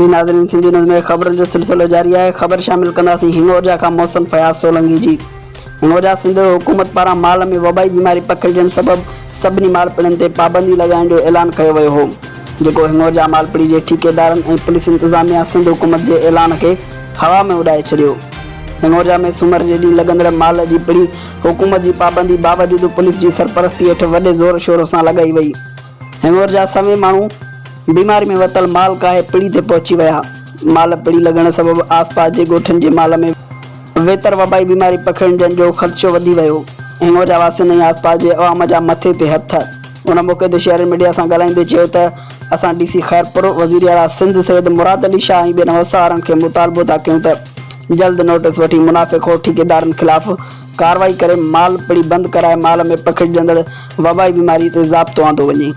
जी नाज़रीन, सिंधी न्यूज़ में ख़बरनि जो सिलसिलो जारी है। ख़बर शामिल कंदासीं हिंगोरजा खां मौसम फयाज़ सोलंकी जी। हिंगोरजा सिंध हुकूमत पारां माल में वबाई बीमारी पकड़जण सबब सभिनी मालपड़ियुनि ते पाबंदी लॻाइण जो ऐलान कयो वियो हो, जेको हिंगोरजा मालपड़ी जे ठेकेदारनि ऐं पुलिस इंतज़ामिया सिंध हुकूमत जे ऐलान खे हवा में उॾाए छॾियो। हिंगोरजा में सूमर जे ॾींहुं लॻंदड़ माल जी पिड़ी हुकूमत जी पाबंदी बावजूदि पुलिस जी सरपरस्ती हेठि वॾे ज़ोर शोर सां लॻाई वई। हिंगोरजा समें माण्हू बीमारी में वतल माल काहे पिड़ी ते पहुची विया। माल पिड़ी लॻण सबबि आसपास जे ॻोठनि जे माल में वेतर वबाई बीमारी पखिड़िजण जो ख़दशो वधी वियो। हिंगोरजा वासियुनि ऐं आसपास जे अवाम जा मथे ते हथ। उन मौक़े ते शहर मीडिया सां ॻाल्हाईंदे चयो त असां DC खैरपुर, वज़ीर आला सिंध सैयद मुराद अली शाह ऐं ॿियनि वसारनि खे मुतालबो था कयूं त जल्द नोटिस वठी मुनाफ़िक़ोर ठेकेदारनि ख़िलाफ़ कार्रवाई करे माल पिड़ी बंदि कराए माल में पखिड़िजंदड़ वबाई बीमारी ते ज़ाब्तो आंदो वञे।